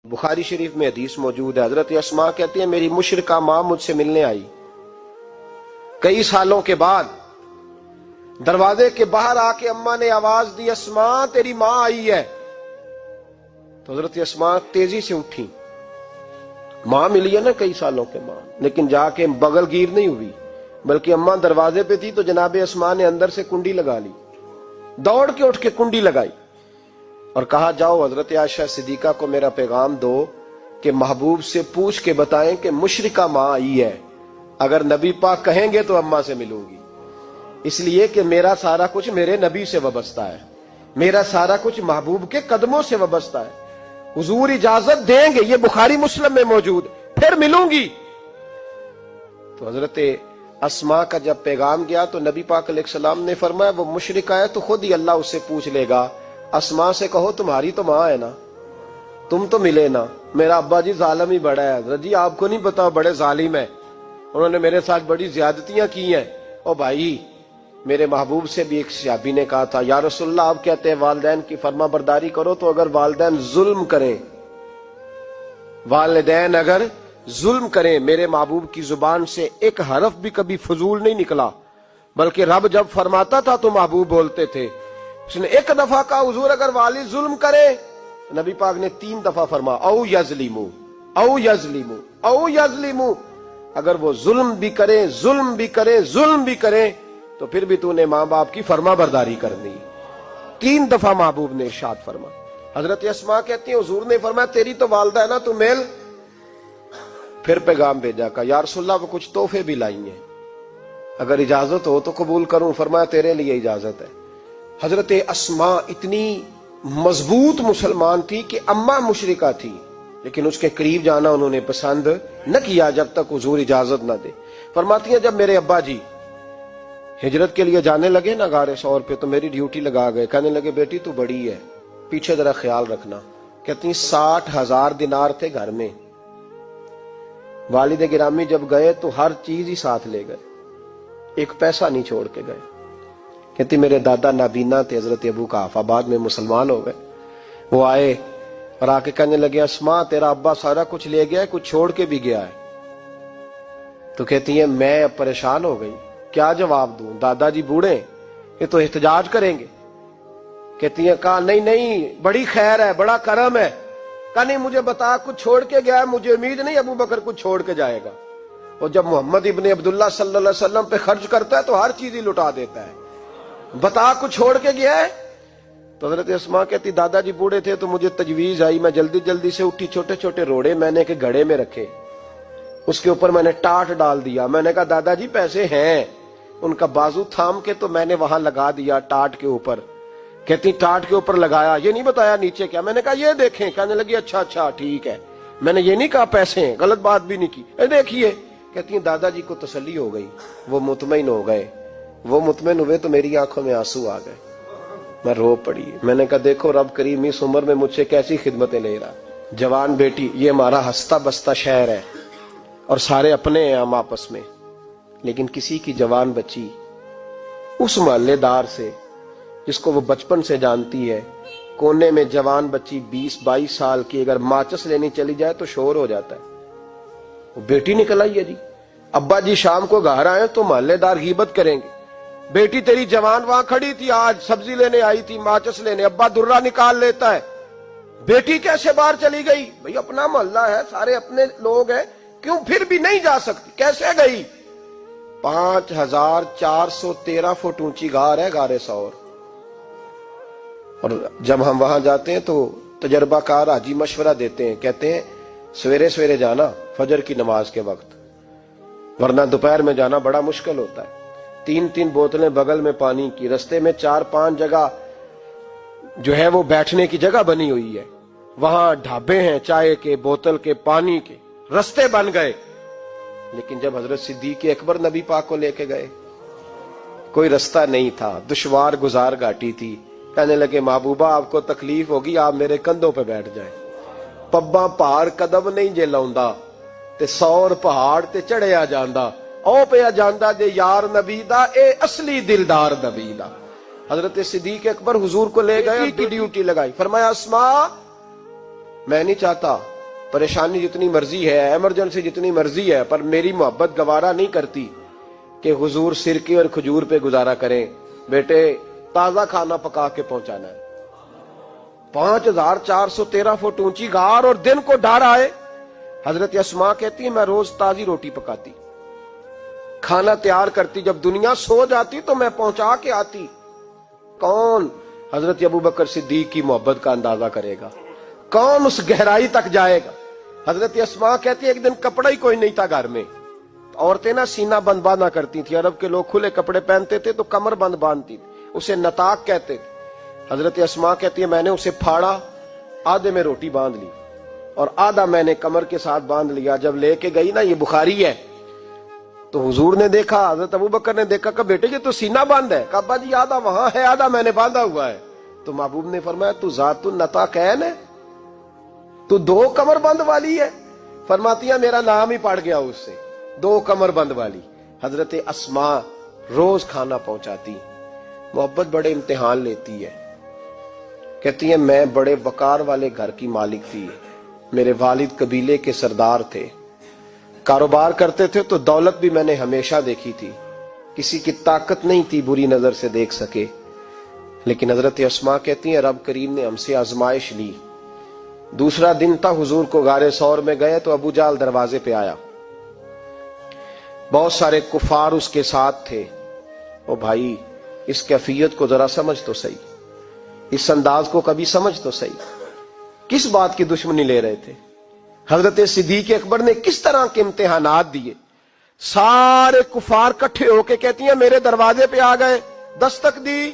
बुखारी शरीफ में हदीस मौजूद है। हजरत अस्मा कहती है मेरी मुशरिका माँ मुझसे मिलने आई, कई सालों के बाद दरवाजे के बाहर आके अम्मा ने आवाज दी, अस्मा तेरी माँ आई है। तो हजरत अस्मा तेजी से उठी, माँ मिली है ना कई सालों के माँ, लेकिन जाके बगलगीर नहीं हुई, बल्कि अम्मा दरवाजे पे थी तो जनाबे अस्मा ने अंदर से कुंडी लगा ली, दौड़ के उठ के कुंडी लगाई और कहा जाओ हजरत आयशा सिद्दीका को मेरा पैगाम दो कि महबूब से पूछ के बताएं कि मुशरिका माँ आई है, अगर नबी पाक कहेंगे तो अम्मा से मिलूंगी, इसलिए कि मेरा सारा कुछ मेरे नबी से वाबस्ता है, मेरा सारा कुछ महबूब के कदमों से वाबस्ता है, हुजूर इजाजत देंगे, ये बुखारी मुस्लिम में मौजूद, फिर मिलूंगी। तो हजरत अस्मा का जब पैगाम गया तो नबी पाक अलैहिस्सलाम ने फरमाया वो मुशरिका है तो खुद ही अल्लाह उससे पूछ लेगा, अस्मा से कहो तुम्हारी तो माँ है ना, तुम तो मिले ना, मेरा अब्बा जी जालिम ही बड़ा है, हजरत जी आपको नहीं पता बड़े जालिम है, उन्होंने मेरे साथ बड़ी ज्यादतियां की हैं। ओ भाई, मेरे महबूब से भी एक सहाबी ने कहा था, या रसूलल्लाह आप कहते हैं वालिदैन की फर्मा बरदारी करो, तो अगर वालिदैन जुल्म करें, वालिदैन अगर जुल्म करें, मेरे महबूब की जुबान से एक हरफ भी कभी फजूल नहीं निकला, बल्कि रब जब फरमाता था तो महबूब बोलते थे। उसने एक दफा कहा हुजूर अगर वाली जुल्म करे, नबी पाक ने 3 दफा फरमा औ यजलिमू औ यजलिमू औ यजलिमू, अगर वो जुल्म भी करे, जुल्म भी करे, जुल्म भी करे, तो फिर भी तूने माँ बाप की फर्मा बरदारी करनी। 3 दफा महबूब ने इरशाद फरमा। हजरत अस्मा कहती है हुजूर ने फरमाया तेरी तो वालदा है ना, तू मिल। फिर पैगाम भेजा का या रसूलल्लाह वो कुछ तोहफे भी लाई हैं, अगर इजाजत हो तो कबूल करूं। फरमाया तेरे लिए इजाजत है। हजरत अस्मा इतनी मजबूत मुसलमान थी कि अम्मा मुशरिका थी, लेकिन उसके करीब जाना उन्होंने पसंद न किया जब तक हुजूर इजाजत न दे। फरमाती है जब मेरे अब्बा जी हिजरत के लिए जाने लगे ना गारे सौर पे, तो मेरी ड्यूटी लगा गए, कहने लगे बेटी तू बड़ी है, पीछे जरा ख्याल रखना। कहती 60,000 दिनार थे घर में, वालिद गिरामी जब गए तो हर चीज ही साथ ले गए, एक पैसा नहीं छोड़ के गए। कहती मेरे दादा नाबीना थे हजरत अबू काफा, बाद में मुसलमान हो गए, वो आए और आके कहने लगे अस्मा तेरा अब्बा सारा कुछ ले गया है, कुछ छोड़ के भी गया है। तो कहती है मैं अब परेशान हो गई, क्या जवाब दूं, दादाजी बूढ़े ये तो एहतजाज करेंगे। कहती है कहा नहीं नहीं बड़ी खैर है, बड़ा करम है। कहा नहीं मुझे बता कुछ छोड़ के गया है, मुझे उम्मीद नहीं अबू बकर कुछ छोड़ के जाएगा। और जब मोहम्मद इब्ने अब्दुल्ला सल्लल्लाहु अलैहि वसल्लम पे खर्च करता है तो हर चीज ही लुटा देता है, बता कुछ छोड़ के गया है। तो हजरत अस्मा कहती दादाजी बूढ़े थे तो मुझे तजवीज आई, मैं जल्दी जल्दी से उठी, छोटे छोटे रोड़े मैंने के घड़े में रखे, उसके ऊपर मैंने टाट डाल दिया। मैंने कहा दादाजी पैसे हैं, उनका बाजू थाम के तो मैंने वहां लगा दिया टाट के ऊपर। कहती टाट के ऊपर लगाया, ये नहीं बताया नीचे क्या। मैंने कहा ये देखें। कहने लगी अच्छा अच्छा ठीक है, मैंने ये नहीं कहा पैसे हैं, गलत बात भी नहीं की, देखिए। कहती है दादाजी को तसल्ली हो गई, वो मुतमईन हो गए। वो मुतमईन हुए तो मेरी आंखों में आंसू आ गए, मैं रो पड़ी। मैंने कहा देखो रब करीम इस उम्र में मुझसे कैसी खिदमतें ले रहा। जवान बेटी ये हमारा हंसता बसता शहर है और सारे अपने हैं हम आपस में, लेकिन किसी की जवान बच्ची उस मोहल्लेदार से जिसको वो बचपन से जानती है, कोने में जवान बच्ची 20-22 साल की अगर माचिस लेनी चली जाए तो शोर हो जाता है। वो बेटी निकल आई है जी, अब्बा जी शाम को घर आए तो मोहल्लेदार गीबत करेंगे, बेटी तेरी जवान वहां खड़ी थी, आज सब्जी लेने आई थी, माचिस लेने, अब्बा दुर्रा निकाल लेता है, बेटी कैसे बाहर चली गई। भाई अपना मोहल्ला है, सारे अपने लोग हैं, क्यों फिर भी नहीं जा सकती, कैसे गई। 5413 फुट ऊंची गार है गारे सौर, और जब हम वहां जाते हैं तो तजर्बाकार हाजी मशवरा देते हैं, कहते हैं सवेरे सवेरे जाना फजर की नमाज के वक्त, वरना दोपहर में जाना बड़ा मुश्किल होता है। 3-3 बोतलें बगल में पानी की, रस्ते में 4-5 जगह जो है वो बैठने की जगह बनी हुई है, वहां ढाबे हैं चाय के, बोतल के, पानी के, रस्ते बन गए। लेकिन जब हजरत सिद्दीक अकबर नबी पाक को लेके गए, कोई रास्ता नहीं था, दुश्वार गुजार घाटी थी। कहने लगे महबूबा आपको तकलीफ होगी, आप मेरे कंधों पे बैठ जाए, पब्बा पहाड़ कदम नहीं जे लाउंदा ते 100 पहाड़ ते चढ़िया जांदा, ओ पिया जांदा जे यार नबी दा, ए असली दिलदार नबी दा। हजरत सिद्दीक अकबर हुजूर को ले गए, उनकी ड्यूटी लगाई, फरमाया अस्मा मैं नहीं चाहता پریشانی جتنی مرضی ہے، ایمرجنسی جتنی مرضی ہے، پر میری محبت گوارا نہیں کرتی کہ حضور سرکے اور کھجور پہ گزارا کریں، بیٹے تازہ کھانا پکا کے پہنچانا ہے۔ 5413 فٹ اونچی غار اور دن کو ڈر آئے، حضرت اسماء کہتی ہیں میں روز تازی روٹی پکاتی، کھانا تیار کرتی، جب دنیا سو جاتی تو میں پہنچا کے آتی۔ کون حضرت ابوبکر صدیق کی محبت کا اندازہ کرے گا؟ کون اس گہرائی تک جائے گا؟ حضرت اسماء کہتی ہے ایک دن کپڑا ہی کوئی نہیں تھا گھر میں، عورتیں نا سینہ بند باندھا کرتی تھی، عرب کے لوگ کھلے کپڑے پہنتے تھے تو کمر بند باندھتی تھی، اسے نتاق کہتے تھے۔ حضرت اسماء کہتی ہے میں نے اسے پھاڑا، آدھے میں روٹی باندھ لی اور آدھا میں نے کمر کے ساتھ باندھ لیا۔ جب لے کے گئی نا، یہ بخاری ہے، تو حضور نے دیکھا، حضرت ابوبکر نے دیکھا کہ بیٹے یہ تو سینہ بند ہے، کہا ابا جی آدھا وہاں ہے آدھا میں نے باندھا ہوا ہے۔ تو محبوب نے فرمایا تو ذات النطاقین ہے، تو 2 کمر بند والی ہے؟ فرماتی ہے میرا نام ہی پڑ گیا اس سے، 2 کمر بند والی۔ حضرت اسماء روز کھانا پہنچاتی، محبت بڑے امتحان لیتی ہے۔ کہتی ہیں میں بڑے وقار والے گھر کی مالک تھی، میرے والد قبیلے کے سردار تھے، کاروبار کرتے تھے تو دولت بھی میں نے ہمیشہ دیکھی تھی، کسی کی طاقت نہیں تھی بری نظر سے دیکھ سکے۔ لیکن حضرت اسماء کہتی ہیں رب کریم نے ہم سے آزمائش لی۔ دوسرا دن تھا، حضور کو غار ثور میں گئے تو ابو جہل دروازے پہ آیا، بہت سارے کفار اس کے ساتھ تھے۔ او بھائی اس کیفیت کو ذرا سمجھ تو صحیح، اس انداز کو کبھی سمجھ تو صحیح، کس بات کی دشمنی لے رہے تھے؟ حضرت صدیق اکبر نے کس طرح کے امتحانات دیے؟ سارے کفار کٹھے ہو کے کہتی ہیں میرے دروازے پہ آ گئے، دستک دی،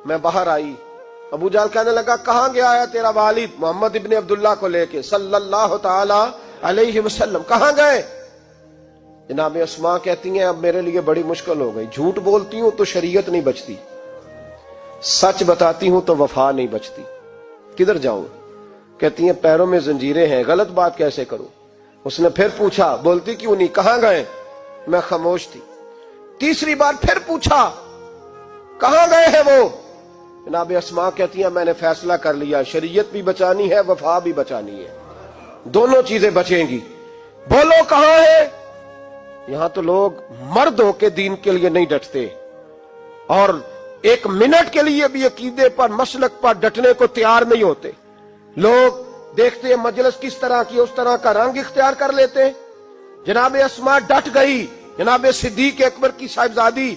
میں باہر آئی۔ ابو جہل کہنے لگا کہاں گیا ہے تیرا والد محمد ابن عبداللہ کو لے کے صلی اللہ تعالی علیہ وسلم، کہاں گئے؟ جناب اسماء کہتی ہیں اب میرے لیے بڑی مشکل ہو گئی، جھوٹ بولتی ہوں تو شریعت نہیں بچتی، سچ بتاتی ہوں تو وفا نہیں بچتی، کدھر جاؤں؟ کہتی ہیں پیروں میں زنجیریں ہیں، غلط بات کیسے کروں؟ اس نے پھر پوچھا بولتی کیوں نہیں، کہاں گئے؟ میں خاموش تھی۔ تیسری بار پھر پوچھا کہاں گئے ہیں وہ؟ جناب اسماء کہتی ہیں میں نے فیصلہ کر لیا، شریعت بھی بچانی ہے وفا بھی بچانی ہے، دونوں چیزیں بچیں گی، بولو کہاں ہے؟ یہاں تو لوگ مرد ہو کے دین کے لیے نہیں ڈٹتے، اور 1 منٹ کے لیے بھی عقیدے پر مسلک پر ڈٹنے کو تیار نہیں ہوتے۔ لوگ دیکھتے ہیں مجلس کس طرح کی، اس طرح کا رنگ اختیار کر لیتے ہیں۔ جناب اسماء ڈٹ گئی، جناب صدیق اکبر کی صاحبزادی،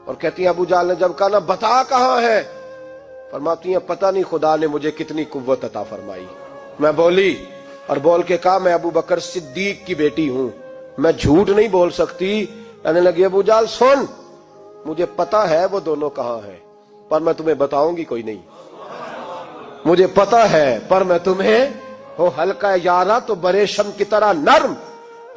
اور کہتی ہیں ابو جہل نے جب کہا نا بتا کہاں ہے، فرماتی ہیں پتہ نہیں خدا نے مجھے کتنی قوت عطا فرمائی، میں بولی اور بول کے کہا میں ابو بکر صدیق کی بیٹی ہوں، میں جھوٹ نہیں بول سکتی۔ کہنے لگی ابو جہل سن، مجھے پتا ہے وہ دونوں کہاں ہیں، پر میں تمہیں بتاؤں گی کوئی نہیں، مجھے پتا ہے پر میں تمہیں، ہو ہلکا یارا تو بریشم کی طرح نرم،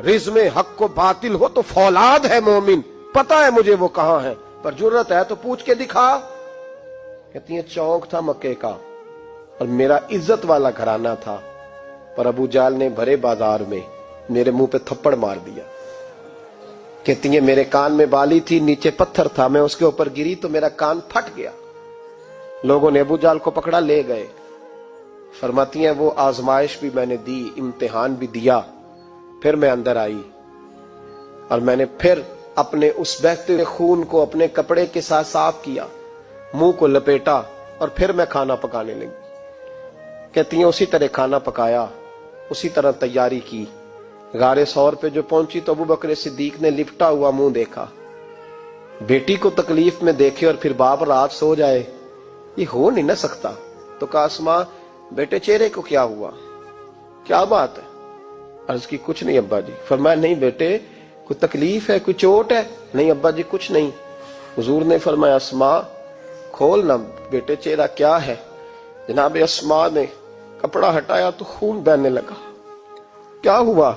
رزم حق کو باطل ہو تو فولاد ہے مومن، پتا ہے مجھے وہ کہاں ہے، پر جرت ہے تو پوچھ کے دکھا۔ کہتی ہیں چونک تھا مکے کا اور میرا عزت والا گھرانہ تھا، پر ابو جہل نے بھرے بازار میں میرے منہ پہ تھپڑ مار دیا۔ کہتی ہیں میرے کان میں بالی تھی، نیچے پتھر تھا، میں اس کے اوپر گری تو میرا کان پھٹ گیا، لوگوں نے ابو جہل کو پکڑا لے گئے۔ فرماتی ہیں وہ آزمائش بھی میں نے دی، امتحان بھی دیا، پھر میں اندر آئی اور میں نے پھر اپنے اس بہتے ہوئے خون کو اپنے کپڑے کے ساتھ صاف کیا، منہ کو لپیٹا اور پھر میں کھانا پکانے لگی۔ کہتی ہیں اسی طرح کھانا پکایا، اسی طرح تیاری کی۔ غار ثور پہ جو پہنچی تو ابو بکر صدیق نے لپٹا ہوا منہ دیکھا، بیٹی کو تکلیف میں دیکھے اور پھر باپ رات سو جائے، یہ ہو نہیں نہ سکتا۔ تو کہا اسماء بیٹے چہرے کو کیا ہوا، کیا بات ہے؟ عرض کی کچھ نہیں ابا جی۔ فرمایا نہیں بیٹے کوئی تکلیف ہے، کوئی چوٹ ہے؟ نہیں ابا جی کچھ نہیں۔ حضور نے فرمایا اسماء کھول نہ بیٹے چہرہ کیا ہے۔ جناب اسماء نے کپڑا ہٹایا تو خون بہنے لگا۔ کیا ہوا؟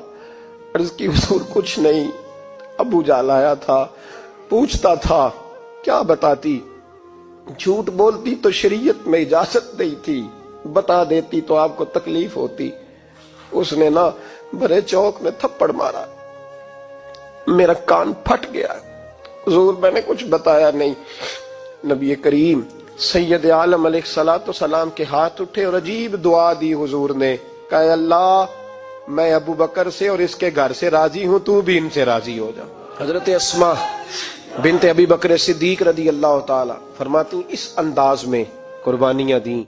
عرض کی حضور کچھ نہیں، ابو جہل آیا تھا، پوچھتا تھا، کیا بتاتی؟ جھوٹ بولتی تو شریعت میں اجازت نہیں تھی، بتا دیتی تو آپ کو تکلیف ہوتی۔ اس نے نا بھرے چوک میں تھپڑ مارا، میرا کان پھٹ گیا۔ حضور میں نے کچھ بتایا نہیں۔ نبی کریم سید عالم علیہ الصلوۃ والسلام کے ہاتھ اٹھے اور عجیب دعا دی حضور نے، کہ اللہ میں ابو بکر سے اور اس کے گھر سے راضی ہوں، تو بھی ان سے راضی ہو جا۔ حضرت اسماء بنت ابی بکر صدیق رضی اللہ تعالی فرماتی اس انداز میں قربانیاں دیں